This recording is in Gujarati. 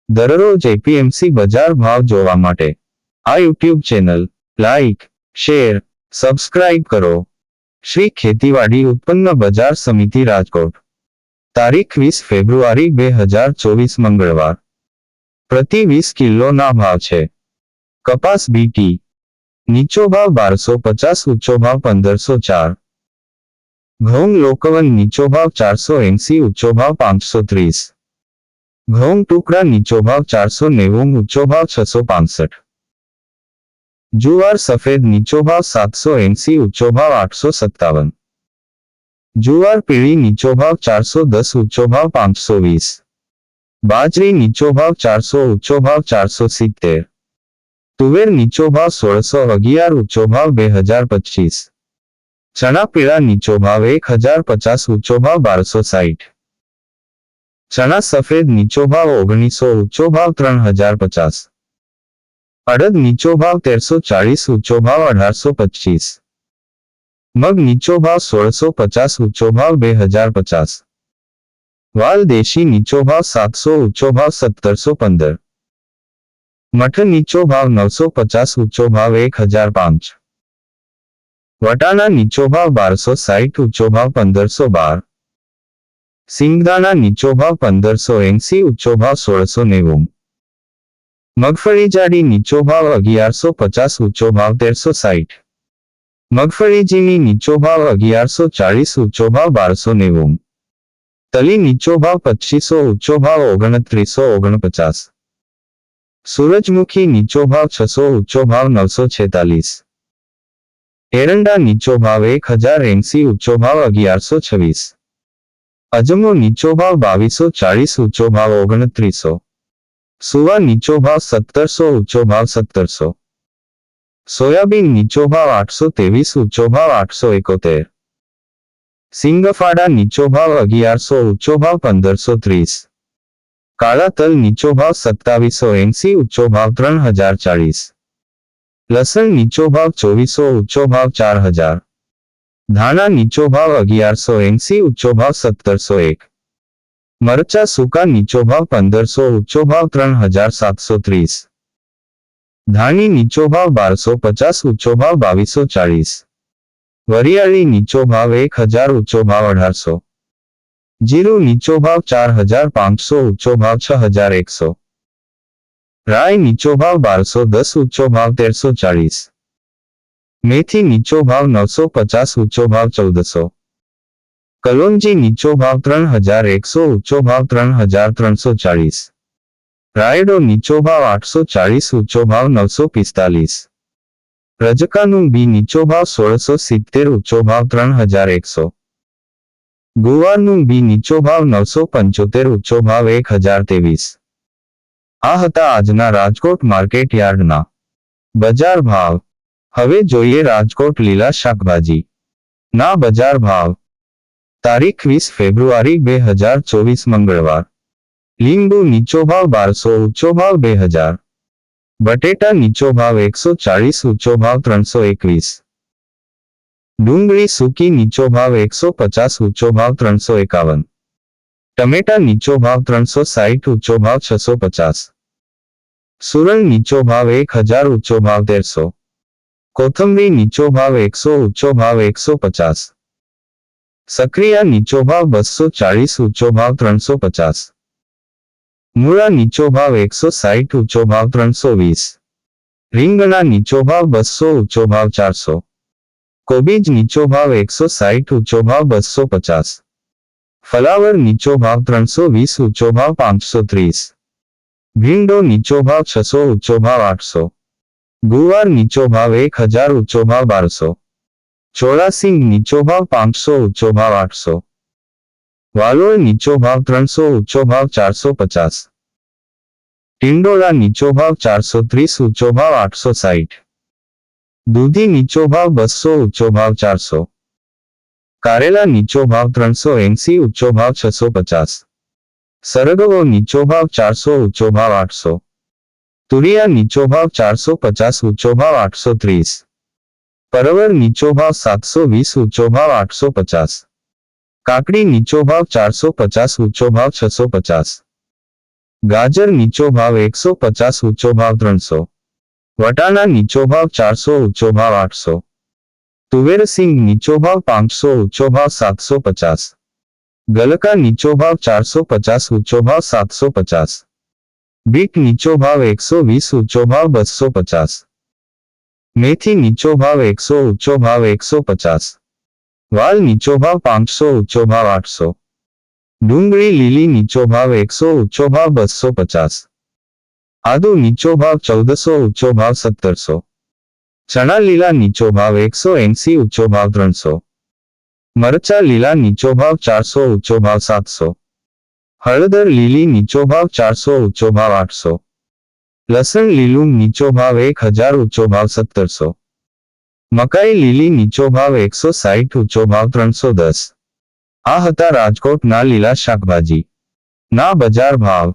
દરરોજ એપીએમસી બજાર ભાવ જોવા માટે આ YouTube channel like, share, subscribe કરો. શ્રી ખેતીવાડી ઉત્પન્ન બજાર સમિતિ રાજકોટ. તારીખ 20 ફેબ્રુઆરી 2024 મંગળવાર. પ્રતિ 20 કિલોના ભાવ છે. કપાસ બીટી નીચો ભાવ 1250, ઊંચો ભાવ 1504. ઘઉં લોકવન નીચો ભાવ 480, ઊંચો ભાવ 530. ઘઉં ટુકડા નીચો ભાવ 490, ઊંચો ભાવ 665. જુવાર સફેદ નીચો ભાવ 780, ઊંચો ભાવ 857. જુવાર પીળી નીચો ભાવ 410, ઊંચો ભાવ 520. બાજરી નીચો ભાવ 400, ઊંચો ભાવ 470. તુવેર નીચો ભાવ 1611, ઊંચો ભાવ 2025. ચણા પીળા નીચો ભાવ 1050, ઊંચો ભાવ 1260. ચણા સફેદ નીચો ભાવ 1900, ઊંચો ભાવ 3050. અડદ નીચો ભાવ 1340, ઊંચો ભાવ 1825. મગ નીચો ભાવ 1650, ઊંચો ભાવ 2050. વાલ દેશી નીચો ભાવ 700, ઊંચો ભાવ 1715. મઠ નીચો ભાવ 950, ઊંચો ભાવ 1005. વટાણા નીચો ભાવ 1260, ઊંચો ભાવ 1512. સિંગદાણા નીચો ભાવ 1580, ઊંચો ભાવ 1690. મગફળી જાડી નીચો ભાવ 1150, ઊંચો ભાવ 1360. મગફળી ઝીણી નીચો ભાવ 1140, ઊંચો ભાવ 1290. તલી નીચો ભાવ 2500, ઊંચો ભાવ 2949. સૂરજમુખી નીચો ભાવ 600, ઊંચો ભાવ 946. એરંડા નીચો ભાવ 1080, ઊંચો ભાવ 1126. અજમો નીચો ભાવ 2240, ઊંચો ભાવ 2900. સુવા નીચો ભાવ 1700, ઊંચો ભાવ 1700. સોયાબીન નીચો ભાવ 823, ઊંચો ભાવ 871. સિંગફાડા નીચો ભાવ 1100, ઊંચો ભાવ 1530. કાળા તલ નીચો ભાવ 2780, ઊંચો ભાવ 3040. લસણ નીચો ભાવ 2400, ઊંચો ભાવ 4000. ધાણા નીચો ભાવ 1180, ઊંચો ભાવ 1701. મરચા સૂકા નીચો ભાવ 1500, ઊંચો ભાવ 3730. ધાણી નીચો ભાવ 1250, ઊંચો ભાવ 2240. વરિયાળી નીચો ભાવ 1000, ઊંચો ભાવ 1800. જીરું નીચો ભાવ 4500, ઊંચો ભાવ 6100. રાઈ નીચો ભાવ 1210, ઊંચો ભાવ 1340. મેથી નીચો ભાવ 950, ઊંચો ભાવ 1400. કલોંજી નીચો ભાવ 3100, ઊંચો ભાવ 3340. રાયડો નીચો ભાવ 840, ઊંચો ભાવ 945. રજકાનું બી નીચો ભાવ 1670, ઊંચો ભાવ 3100. ગુવારનું બી નીચો ભાવ 975, ઊંચો ભાવ 1023. આ હતા આજના રાજકોટ માર્કેટ યાર્ડના બજાર ભાવ. હવે જોઈએ રાજકોટ લીલા શાકભાજી ના બજાર ભાવ. તારીખ 20 ફેબ્રુઆરી 2024 મંગળવાર. લીંબુ નીચો ભાવ 1200, ઊંચો ભાવ 2000. બટેટા નીચો ભાવ 140, ઊંચો ભાવ 321. ડુંગળી સૂકી નીચો ભાવ 150, ઊંચો ભાવ 351. ટમેટા નીચો ભાવ 360, ઊંચો ભાવ 650. સુરણ નીચો ભાવ 1000, ઊંચો ભાવ 1300. કોથમરી નીચો ભાવ 100, ઊંચો ભાવ 150. સક્રિયા નીચો ભાવ 240, ઊંચો ભાવ 350. મૂળા નીચો ભાવ 160, ઊંચો ભાવ 320. રીંગણા નીચો ભાવ 200, ઊંચો ભાવ 400. કોબીજ નીચો ભાવ 160, ઊંચો ભાવ 250. ફલાવર નીચો ભાવ 320, ઊંચો ભાવ 530. ભીંડો નીચો ભાવ 600, ઊંચો ભાવ 800. ગુવાર નીચો ભાવ 1000, ઊંચો ભાવ 1200. ચોળાસિંગ નીચો ભાવ 500, ઊંચો ભાવ 800. વાલોળ નીચો ભાવ 300, ઊંચો ભાવ 450. ટિંડોળા નીચો ભાવ 430, ઊંચો ભાવ 860. દૂધી નીચો ભાવ 200, ઊંચો ભાવ 400. કારેલા નીચો ભાવ 380, ઊંચો ભાવ 650. સરગવો નીચો ભાવ 400, ઊંચો ભાવ 800. તુરિયા નીચો ભાવ 450, ઊંચો ભાવ 830. પરવર નીચો ભાવ 720, ઊંચો ભાવ 850. કાકડી નીચો ભાવ 450, ઊંચો ભાવ 650. ગાજર નીચો ભાવ 150, ઊંચો ભાવ 300. વટાણા નીચો ભાવ 400, ઊંચો ભાવ 800. તુવેર સિંગ નીચો ભાવ 500, ઊંચો ભાવ 750. ગલકા નીચો ભાવ 450, ઊંચો ભાવ 750. બીટ નીચો ભાવ 120, ઊંચો ભાવ 250. મેથી નીચો ભાવ 100, ઊંચો ભાવ 150. વાલ નીચો ભાવ 500, ઊંચો ભાવ 800. ડુંગળી લીલી નીચો ભાવ 100, ઊંચો ભાવ 250. આદુ નીચો ભાવ 1400, ઊંચો ભાવ 1700. ચણા લીલા નીચો ભાવ 180, ઊંચો ભાવ 300. મરચા લીલા નીચો ભાવ 400, ઊંચો ભાવ 700. હળદર લીલી નીચો ભાવ 400, ઊંચો ભાવ 800. લસણ લીલું નીચો ભાવ 1000, ઊંચો ભાવ 1700. મકાઈ લીલી નીચો ભાવ 160, ઊંચો ભાવ 310. આ હતા રાજકોટના લીલા શાકભાજી ના બજાર ભાવ.